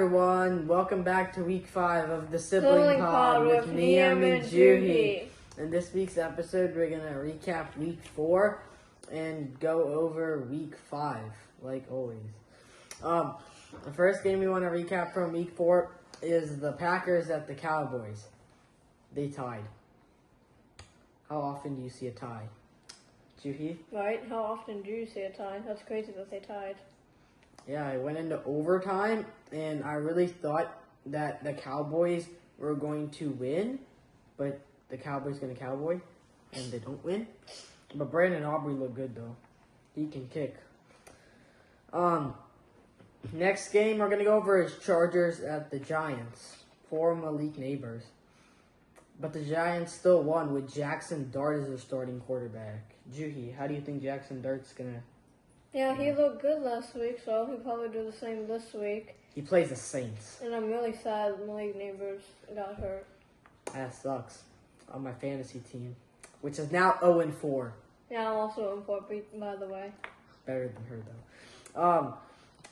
everyone. Welcome back to week 5 of the Sibling Pod with Niam and Juhi. In this week's episode, we're going to recap week 4 and go over week 5, like always. The first game we want to recap from week 4 is the Packers at the Cowboys. They tied. How often do you see a tie? Juhi? Right? How often do you see a tie? That's crazy that they tied. Yeah, I went into overtime, and I really thought that the Cowboys were going to win, but the Cowboys going to cowboy, and they don't win. But Brandon Aubrey looked good, though. He can kick. Next game we're going to go over is Chargers at the Giants. For Malik Neighbors. But the Giants still won with Jackson Dart as their starting quarterback. Juhi, how do you think Jackson Dart's going to... Yeah, he looked good last week, so he'll probably do the same this week. He plays the Saints. And I'm really sad Malik Neighbors got hurt. That sucks. On my fantasy team, which is now 0-4. Yeah, I'm also in for by the way. Better than her, though.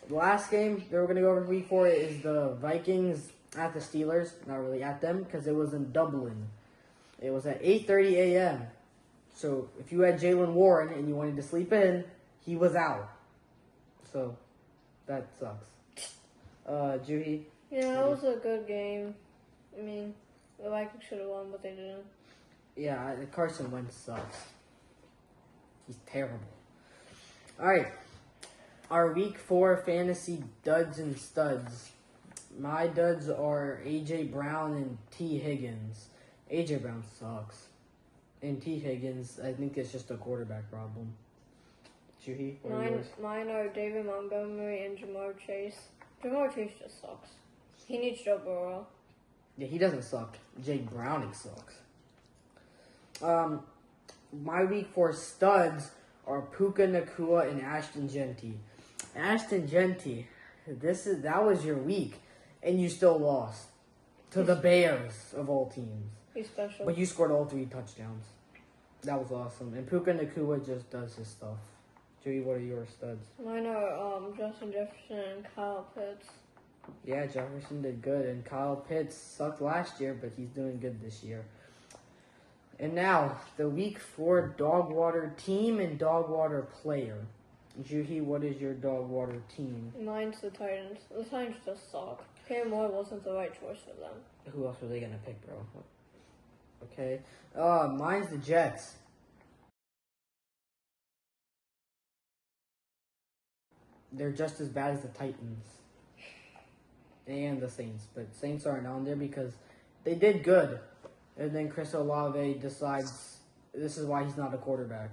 The last game that we're going to go over week 4 is the Vikings at the Steelers. Not really at them, because it was in Dublin. It was at 8:30 a.m. So, if you had Jalen Warren and you wanted to sleep in, he was out. So, that sucks. Juhi? Yeah, it was a good game. I mean, the Vikings should have won, but they didn't. Yeah, Carson Wentz sucks. He's terrible. Alright. Our week 4 fantasy duds and studs. My duds are A.J. Brown and T. Higgins. A.J. Brown sucks. And T. Higgins, I think it's just a quarterback problem. Juhi, what are yours? Mine are David Montgomery and Jamar Chase. Jamar Chase just sucks. He needs Joe Burrow. Yeah, he doesn't suck. Jay Browning sucks. My week 4 studs are Puka Nacua and Ashton Genty. Ashton Genty, that was your week, and you still lost to the Bears of all teams. He's special. But you scored all 3 touchdowns. That was awesome. And Puka Nacua just does his stuff. Joey, what are your studs? Mine are Justin Jefferson and Kyle Pitts. Yeah, Jefferson did good, and Kyle Pitts sucked last year, but he's doing good this year. And now, the week 4 dog water team and dog water player. Juhi, what is your dog water team? Mine's the Titans. The Titans just suck. Cam Moore wasn't the right choice for them. Who else were they going to pick, bro? Okay. Mine's the Jets. They're just as bad as the Titans. And the Saints. But Saints aren't on there because they did good. And then Chris Olave decides this is why he's not a quarterback.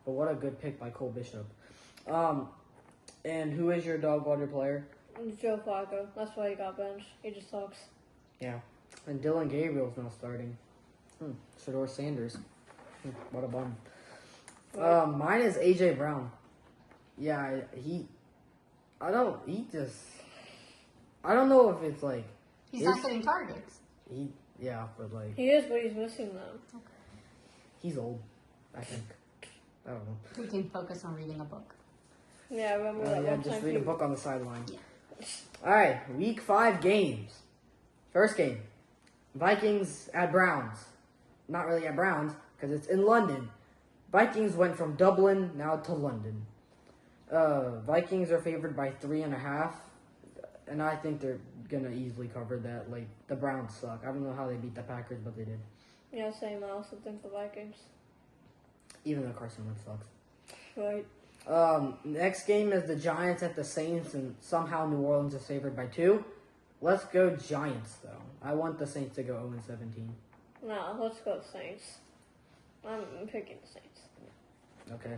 But what a good pick by Cole Bishop. And who is your dog water player? Joe Flacco. That's why he got benched. He just sucks. Yeah. And Dylan Gabriel's not starting. Shador Sanders. What a bum. Right. Mine is A.J. Brown. Yeah, I don't know if it's like... He's not getting targets. Yeah, but like... He is, but he's missing them. Okay. He's old, I think. I don't know. We can focus on reading a book. Yeah, remember that one just time read a book on the sideline. Yeah. Alright, week 5 games. First game. Vikings at Browns. Not really at Browns, because it's in London. Vikings went from Dublin now to London. Vikings are favored by 3.5, and I think they're gonna easily cover that. Like, the Browns suck. I don't know how they beat the Packers, but they did. Yeah, same. I also think the Vikings. Even though Carson Wentz sucks. Right. Next game is the Giants at the Saints, and somehow New Orleans is favored by 2. Let's go Giants, though. I want the Saints to go 0-17. No, let's go Saints. I'm picking the Saints. Okay.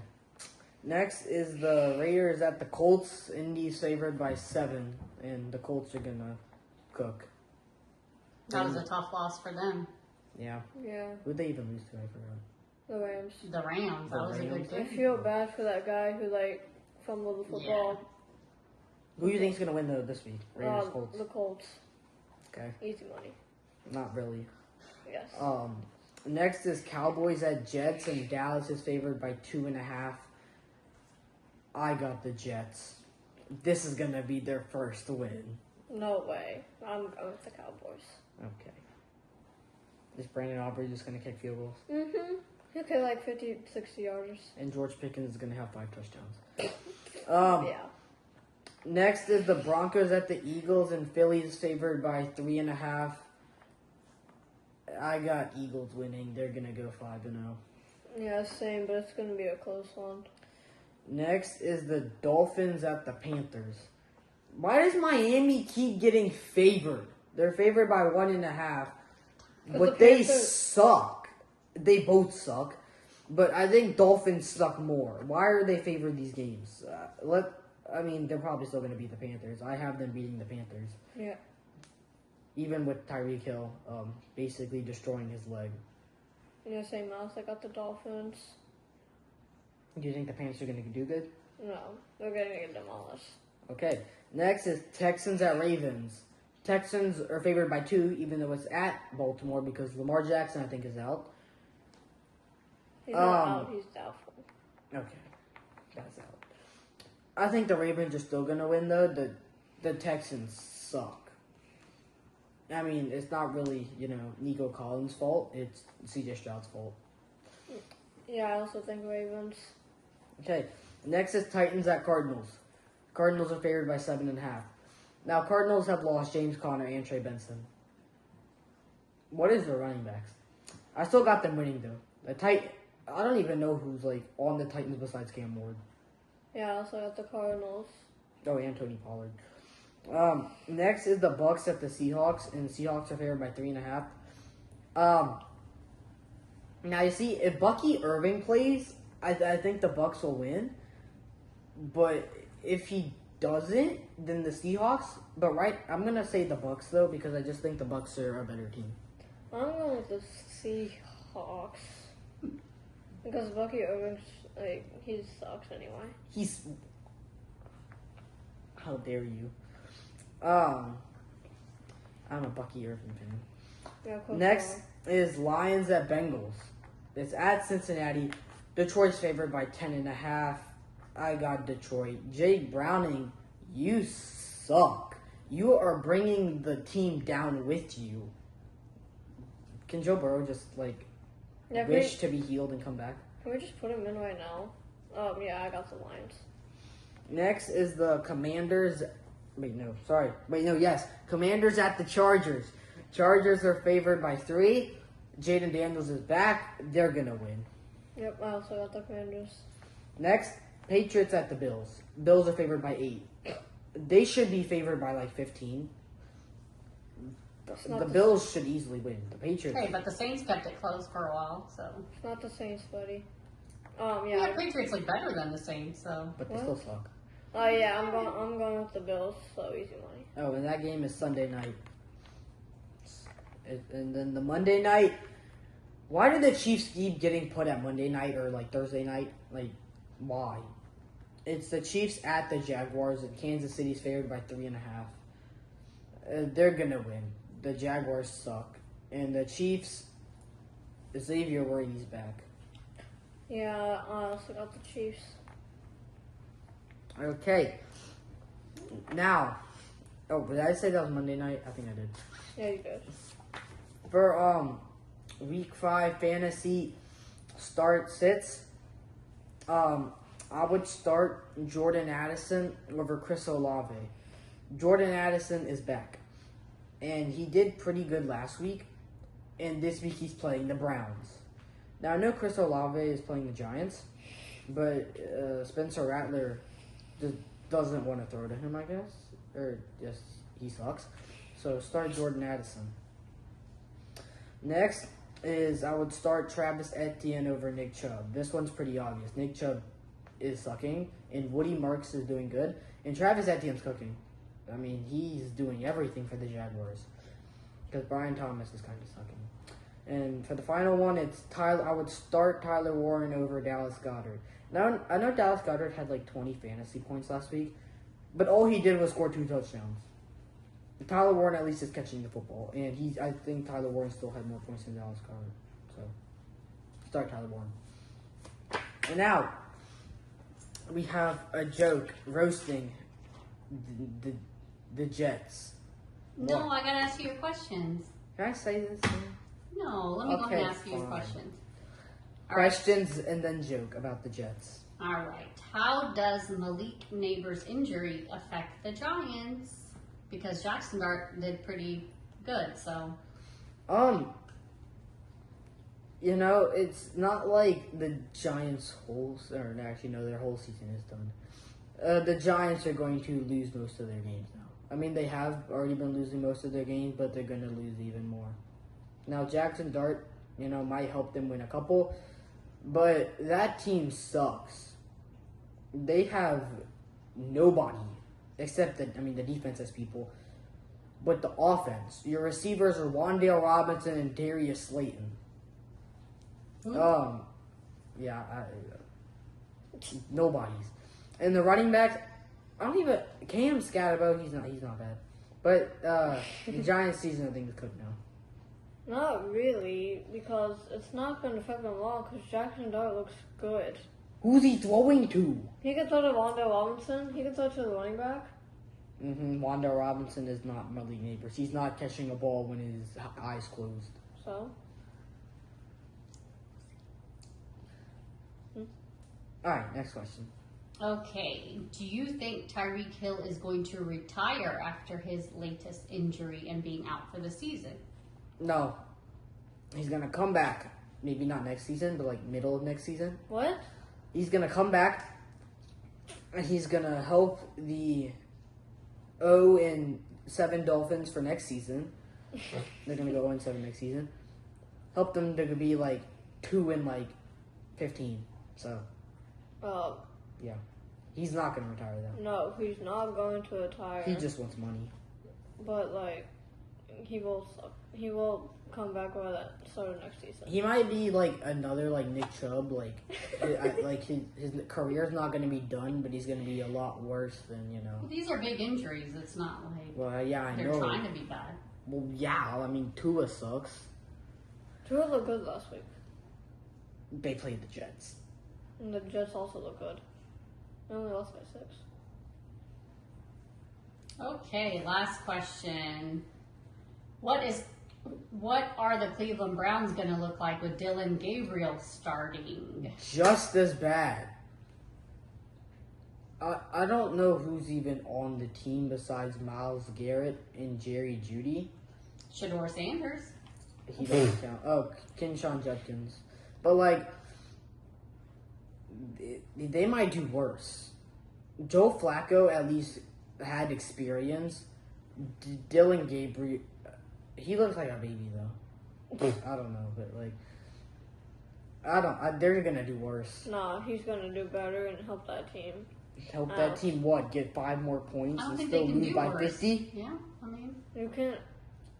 Next is the Raiders at the Colts. Indy's favored by 7, and the Colts are gonna cook. That was a tough loss for them. Yeah. Yeah. Who'd they even lose to? I forgot. The Rams. The Rams. That was a good I game. feel bad for that guy who, fumbled the football. Who do you think's gonna win this week? Raiders, Colts. The Colts. Okay. Easy money. Not really. Yes. Next is Cowboys at Jets, and Dallas is favored by 2.5. I got the Jets. This is gonna be their first win. No way. I'm going with the Cowboys. Okay. Is Brandon Aubrey just going to kick field goals? Mm-hmm. He'll kick like 50, 60 yards. And George Pickens is going to have 5 touchdowns. Yeah. Next is the Broncos at the Eagles, and Philly's favored by 3.5. I got Eagles winning. They're going to go 5-0. Yeah, same, but it's going to be a close one. Next is the Dolphins at the Panthers. Why does Miami keep getting favored? They're favored by 1.5. But they suck. They both suck. But I think Dolphins suck more. Why are they favored these games? They're probably still going to beat the Panthers. I have them beating the Panthers. Yeah. Even with Tyreek Hill basically destroying his leg. Yeah, same as I got the Dolphins. Do you think the Panthers are going to do good? No, they're going to get demolished. Okay. Next is Texans at Ravens. Texans are favored by 2, even though it's at Baltimore because Lamar Jackson, I think, is out. He's not out. He's doubtful. Okay. That's out. I think the Ravens are still going to win, though. The Texans suck. I mean, it's not really, Nico Collins' fault. It's C.J. Stroud's fault. Yeah, I also think Ravens. Okay. Next is Titans at Cardinals. Cardinals are favored by 7.5. Now, Cardinals have lost James Conner and Trey Benson. What is their running backs? I still got them winning, though. I don't even know who's, on the Titans besides Cam Ward. Yeah, I also got the Cardinals. Oh, and Tony Pollard. Next is the Bucks at the Seahawks, and the Seahawks are favored by 3.5. Now, you see, if Bucky Irving plays, I think the Bucks will win. But if he doesn't, then the Seahawks. But I'm gonna say the Bucks though because I just think the Bucks are a better team. I'm going with the Seahawks because Bucky Irving, he sucks anyway. How dare you? I'm a Bucky Irving fan. Yeah, Next is Lions at Bengals. It's at Cincinnati. Detroit's favored by 10.5. I got Detroit. Jake Browning, you suck. You are bringing the team down with you. Can Joe Burrow just, wish to be healed and come back? Can we just put him in right now? Yeah, I got the Lions. Next is the Commanders. Yes. Commanders at the Chargers. Chargers are favored by 3. Jaden Daniels is back. They're going to win. Yep, I also got the Commanders. Next, Patriots at the Bills. Bills are favored by 8. They should be favored by 15. The Bills should easily win. The Patriots. Hey, but the Saints kept it close for a while, so. It's not the Saints, buddy. Yeah, Patriots look better than the Saints, so. But they still suck. Oh yeah, I'm going with the Bills. So easy money. Oh, and that game is Sunday night. And then the Monday night. Why do the Chiefs keep getting put at Monday night or Thursday night? Why? It's the Chiefs at the Jaguars, and Kansas City's favored by 3.5. They're gonna win. The Jaguars suck, and the Chiefs. Xavier Worthy's back. Yeah, I also got the Chiefs. Okay. Now, did I say that was Monday night? I think I did. Yeah, you did. For Week 5 fantasy start sits, I would start Jordan Addison over Chris Olave. Jordan Addison is back, and he did pretty good last week, and this week he's playing the Browns. Now, I know Chris Olave is playing the Giants, but Spencer Rattler just doesn't want to throw to him, I guess. Or just, he sucks. So, start Jordan Addison. Next is I would start Travis Etienne over Nick Chubb. This one's pretty obvious. Nick Chubb is sucking, and Woody Marks is doing good, and Travis Etienne's cooking. I mean, he's doing everything for the Jaguars because Brian Thomas is kind of sucking. And for the final one, I would start Tyler Warren over Dallas Goedert. Now, I know Dallas Goedert had 20 fantasy points last week, but all he did was score 2 touchdowns. Tyler Warren at least is catching the football, and I think Tyler Warren still had more points than Dallas Goedert. So, start Tyler Warren. And now, we have a joke roasting the Jets. No, What? I gotta ask you your questions. Can I say this? No, let me go ahead and ask you your fine. questions. All right. Questions and then joke about the Jets. All right. How does Malik Neighbors' injury affect the Giants? Because Jackson Dart did pretty good, so. You know, it's not like the Giants' their whole season is done. The Giants are going to lose most of their games now. I mean, they have already been losing most of their games, but they're going to lose even more. Now, Jackson Dart, might help them win a couple, but that team sucks. They have nobody except the defense has people, but the offense. Your receivers are Wan'Dale Robinson and Darius Slayton. Nobody's. And the running backs, Cam Scatterbo, he's not bad. But the Giants season, I think, is cooked now. Not really, because it's not going to affect them all, because Jackson Dart looks good. Who's he throwing to? He can throw to Wan'Dale Robinson. He can throw to the running back. Wan'Dale Robinson is not Malik Neighbors. He's not catching a ball when his eyes closed. So? Alright, next question. Okay. Do you think Tyreek Hill is going to retire after his latest injury and being out for the season? No. He's going to come back. Maybe not next season, but like middle of next season. What? He's going to come back, and he's going to help the 0-7 Dolphins for next season. They're going to go 0-7 next season. Help them to be like 2-15. So, yeah. He's not going to retire though. No, he's not going to retire. He just wants money. But, he will come back by that start of next season. He might be like another Nick Chubb. His career's not going to be done, but he's going to be a lot worse than Well, these are big injuries. It's not like Well, yeah, I they're know. trying to be bad. Well, yeah. Tua sucks. Tua looked good last week. They played the Jets. And the Jets also look good. They only lost by 6. Okay, last question. What are the Cleveland Browns going to look like with Dylan Gabriel starting? Just as bad. I don't know who's even on the team besides Myles Garrett and Jerry Jeudy. Shador Sanders. He doesn't count. Oh, Kinshawn Judkins. But they might do worse. Joe Flacco at least had experience. Dylan Gabriel, he looks like a baby though. I don't know, but they're gonna do worse. No, he's gonna do better and help that team. Help that team what? Get 5 more points I don't and think still they can lose do by worse. 50? Yeah, You can't.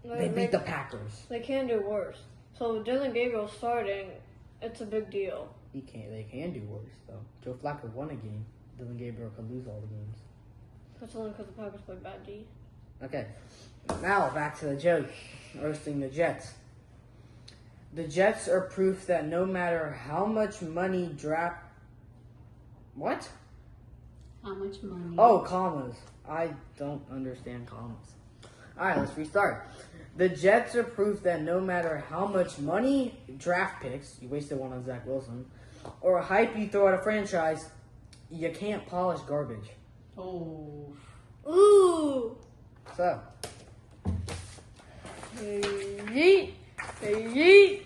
They beat the Packers. They can do worse. So with Dylan Gabriel starting, it's a big deal. They can do worse though. Joe Flacco won a game. Dylan Gabriel could lose all the games. That's only because the Packers play bad D. Okay, now back to the joke. Roasting the Jets. The Jets are proof that no matter how much money What? How much money? Oh, commas. I don't understand commas. Alright, let's restart. The Jets are proof that no matter how much money, draft picks, you wasted one on Zach Wilson, or hype you throw at a franchise, you can't polish garbage. Oh. Ooh! So. Yeet! Yeet!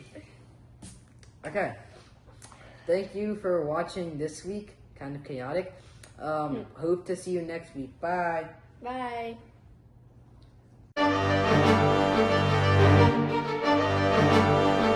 Okay. Thank you for watching this week. Kind of chaotic. Hope to see you next week. Bye. Bye.